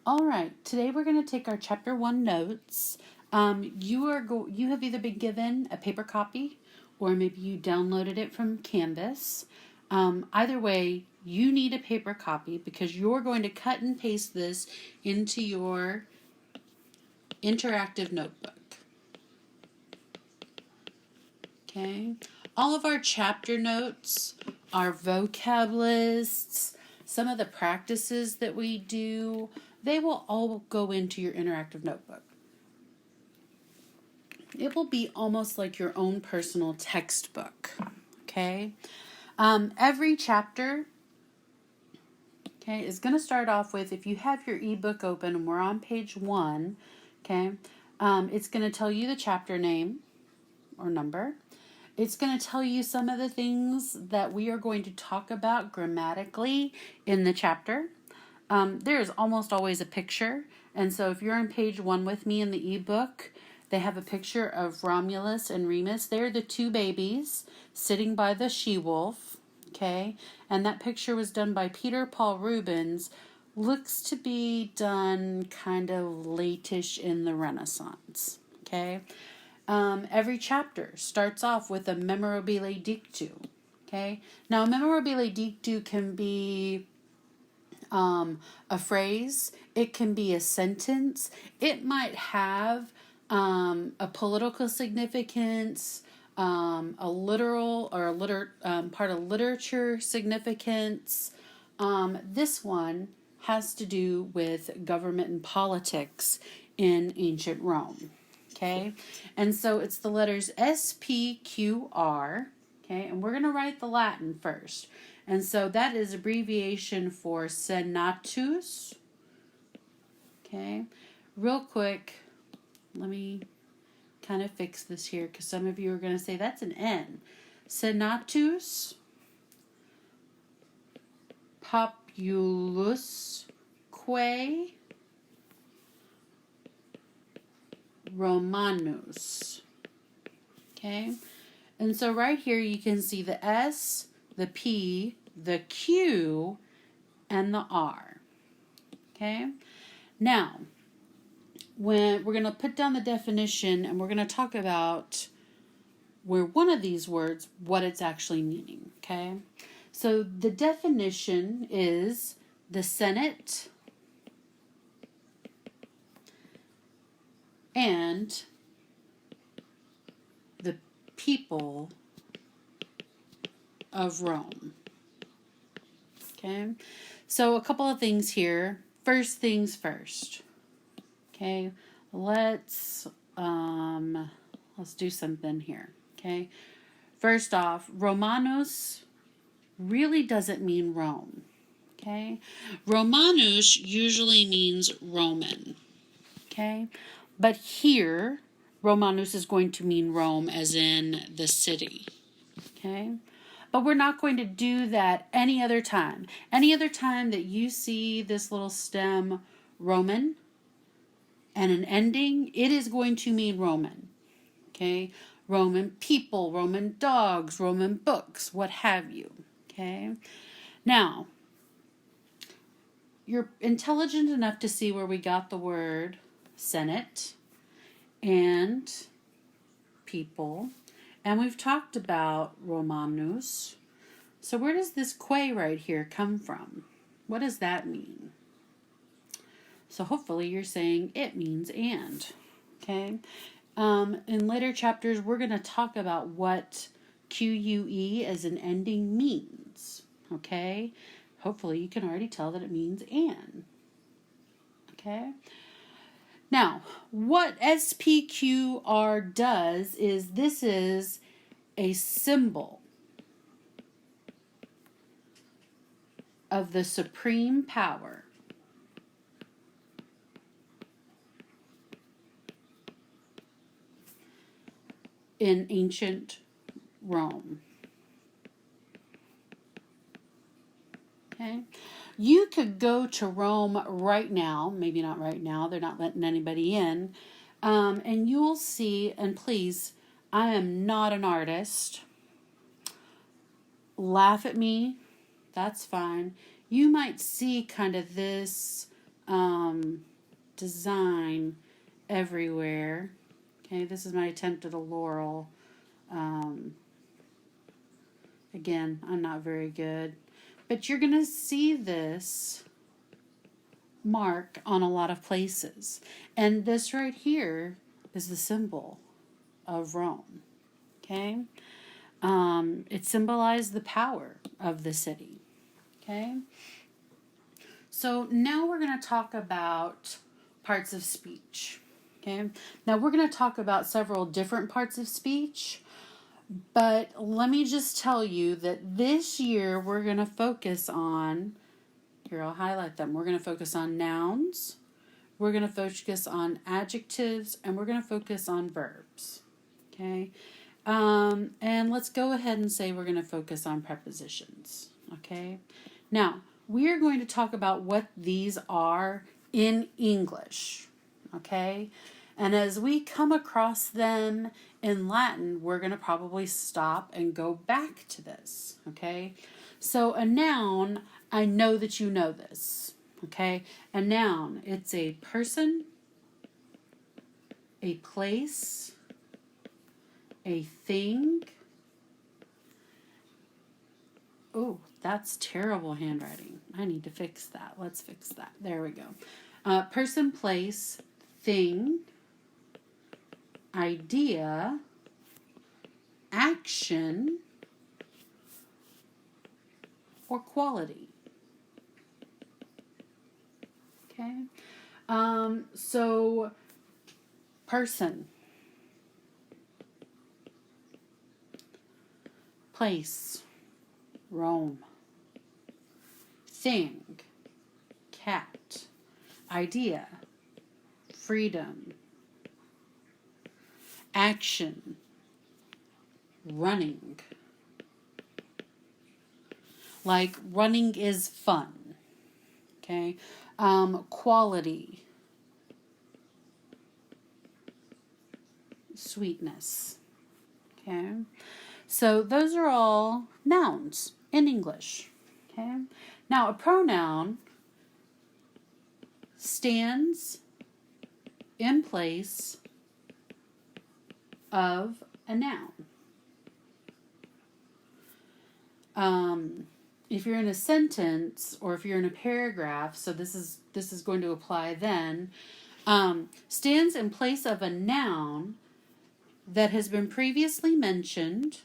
All right, today we're going to take our chapter 1 notes. You have either been given a paper copy or maybe you downloaded it from Canvas. Either way, you need a paper copy because you're going to cut and paste this into your interactive notebook. Okay? All of our chapter notes, our vocab lists, some of the practices that we do, they will all go into your interactive notebook. It will be almost like your own personal textbook, okay? Every chapter, okay, is going to start off with, if you have your ebook open and we're on page 1, okay, it's going to tell you the chapter name or number. It's going to tell you some of the things that we are going to talk about grammatically in the chapter. There is almost always a picture. And so if you're on page 1 with me in the ebook, they have a picture of Romulus and Remus. They're the two babies sitting by the she-wolf. Okay. And that picture was done by Peter Paul Rubens. Looks to be done kind of late-ish in the Renaissance. Okay. Every chapter starts off with a Memorabile Dictu. Okay. Now, a Memorabile Dictu can be a phrase. It can be a sentence. It might have a political significance, a literal or part of literature significance. This one has to do with government and politics in ancient Rome. Okay, and so it's the letters SPQR. Okay, and we're going to write the Latin first. And so that is abbreviation for senatus. Okay, real quick, let me kind of fix this here because some of you are going to say that's an N. Senatus populusque Romanus. Okay, and so right here you can see the S, the P, the Q, and the R. Okay, now when we're going to put down the definition and we're going to talk about where one of these words, what it's actually meaning. Okay, so the definition is the Senate and the people of Rome. Okay, so a couple of things here. First things first. Okay, let's do something here. Okay, first off, Romanus really doesn't mean Rome. Okay, Romanus usually means Roman. Okay, but here Romanus is going to mean Rome as in the city. Okay, but we're not going to do that any other time. Any other time that you see this little stem Roman and an ending, it is going to mean Roman. Okay, Roman people, Roman dogs, Roman books, what have you. Okay, now you're intelligent enough to see where we got the word Senate and people. And we've talked about Romanus. So where does this que right here come from? What does that mean? So hopefully you're saying it means and. Okay. In later chapters, we're going to talk about what QUE as an ending means. Okay. Hopefully you can already tell that it means and. Okay. Now, what SPQR does is this is a symbol of the supreme power in ancient Rome. Okay? You could go to Rome right now, maybe not right now, they're not letting anybody in, and you'll see, and please, I am not an artist. Laugh at me, that's fine. You might see kind of this design everywhere. Okay, this is my attempt at a laurel. Again, I'm not very good. But you're going to see this mark on a lot of places. And this right here is the symbol of Rome. Okay? It symbolized the power of the city. Okay? So now we're going to talk about parts of speech. Okay? Now we're going to talk about several different parts of speech. But let me just tell you that this year we're going to focus on, here I'll highlight them, we're going to focus on nouns, we're going to focus on adjectives, and we're going to focus on verbs. Okay? And let's go ahead and say we're going to focus on prepositions. Okay? Now, we are going to talk about what these are in English. Okay? And as we come across them in Latin, we're going to probably stop and go back to this, okay? So a noun, I know that you know this, okay? A noun, it's a person, a place, a thing. Oh, that's terrible handwriting. I need to fix that. Let's fix that. There we go. Person, place, thing, idea, action, or quality. Okay? So, person, place, Rome, thing, cat, idea, freedom, action, running. Like running is fun. Okay. Quality, sweetness. Okay. So those are all nouns in English. Okay. Now a pronoun stands in place of a noun. If you're in a sentence or if you're in a paragraph, so this is going to apply then, stands in place of a noun that has been previously mentioned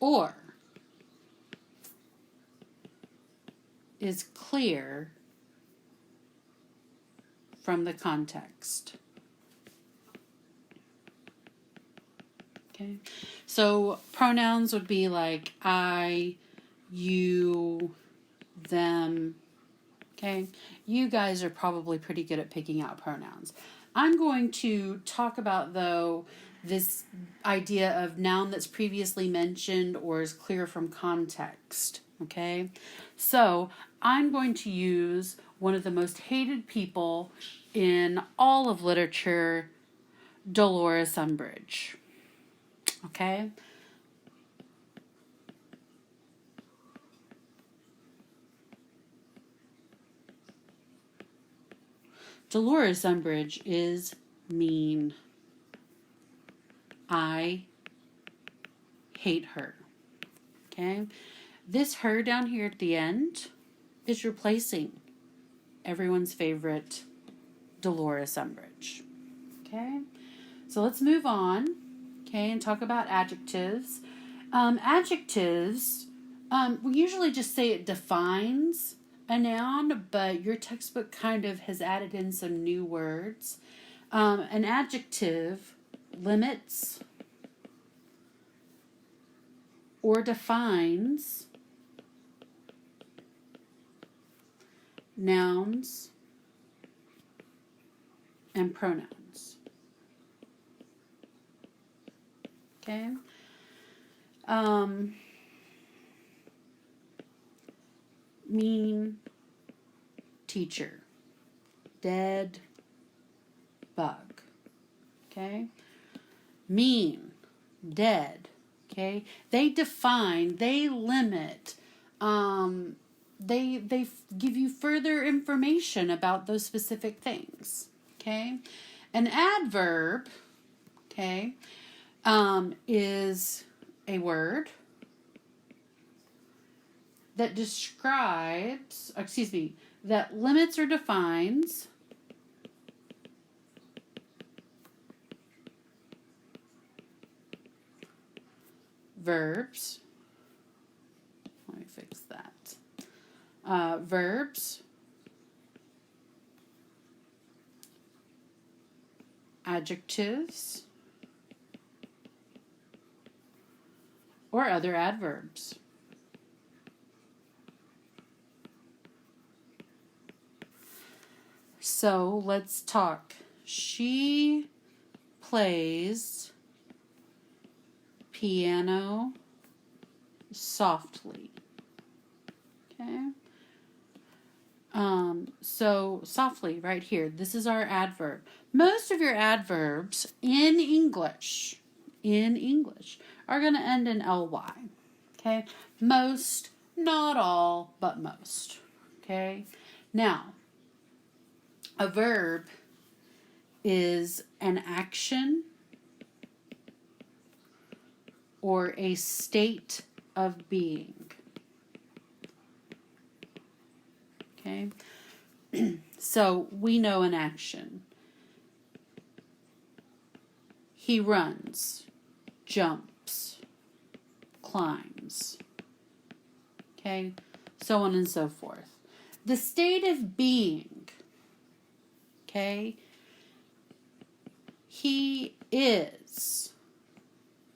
or is clear from the context. Okay, so pronouns would be like I, you, them. Okay, you guys are probably pretty good at picking out pronouns. I'm going to talk about, though, this idea of noun that's previously mentioned or is clear from context. Okay, so I'm going to use one of the most hated people in all of literature, Dolores Umbridge. Okay? Dolores Umbridge is mean. I hate her. Okay? This her down here at the end is replacing everyone's favorite Dolores Umbridge. Okay? So let's move on, okay, and talk about adjectives. Adjectives, we usually just say it defines a noun, but your textbook kind of has added in some new words. An adjective limits or defines nouns and pronouns. Okay? Mean teacher. Dead bug. Okay? Mean, dead. Okay? They define, they limit, they give you further information about those specific things. Okay? An adverb, okay, is a word that describes, that limits or defines verbs. Let me fix that. Verbs, adjectives, or other adverbs. So let's talk. She plays piano softly. Okay. So softly right here. This is our adverb. Most of your adverbs in English are going to end in ly. Okay. Most, not all, but most. Okay. Now, a verb is an action or a state of being. Okay? So we know an action. He runs, jumps, climbs. Okay? So on and so forth. The state of being. Okay? He is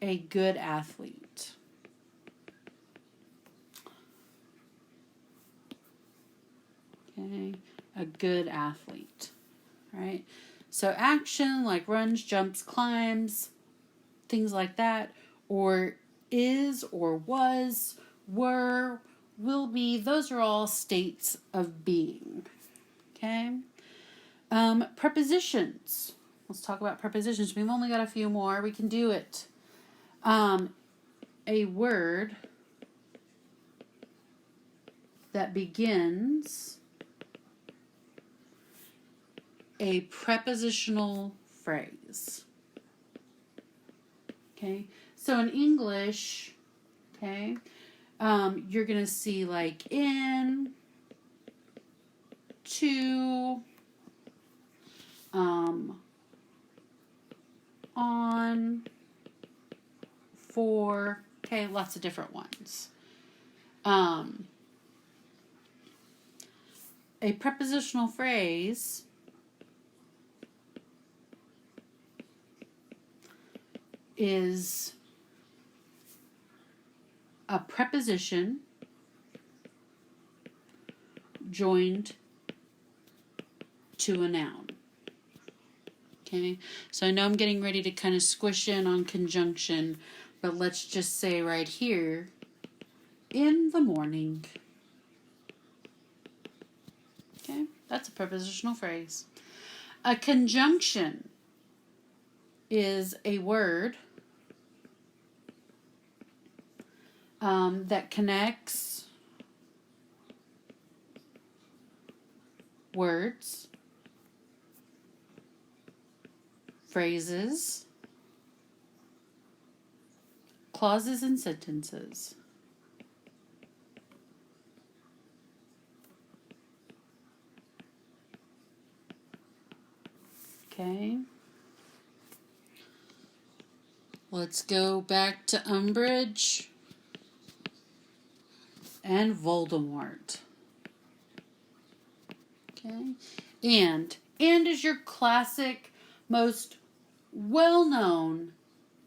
a good athlete. Okay? A good athlete. Right? So action like runs, jumps, climbs, things like that, or is or was, were, will be, those are all states of being. Okay? Prepositions. Let's talk about prepositions. We've only got a few more. We can do it. A word that begins a prepositional phrase. Okay? So in English, okay, you're going to see like in, to, on, for, okay, lots of different ones. A prepositional phrase is a preposition joined to a noun. Okay, so I know I'm getting ready to kind of squish in on conjunction, but let's just say right here, in the morning. Okay, that's a prepositional phrase. A conjunction is a word that connects words, phrases, clauses, and sentences. Okay. Let's go back to Umbridge and Voldemort. Okay. And is your classic, most well-known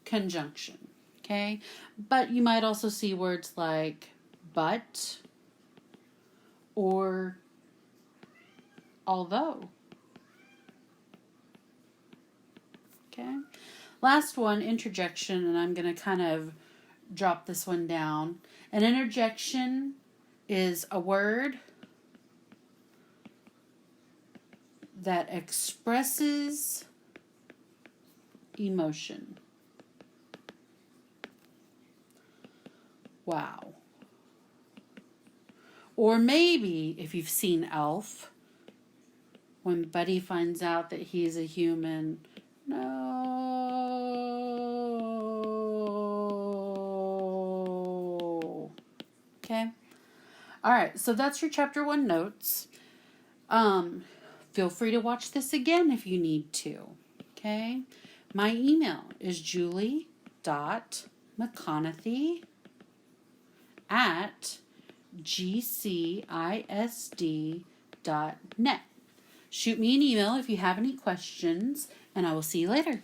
conjunction. Okay. But you might also see words like but or although. Okay. Last one, interjection, and I'm going to kind of drop this one down. An interjection is a word that expresses emotion. Wow. Or maybe, if you've seen Elf, when Buddy finds out that he's a human, no. Okay? All right, so that's your chapter 1 notes. Feel free to watch this again if you need to. Okay? My email is julie.mcconaughey@gcisd.net. Shoot me an email if you have any questions, and I will see you later.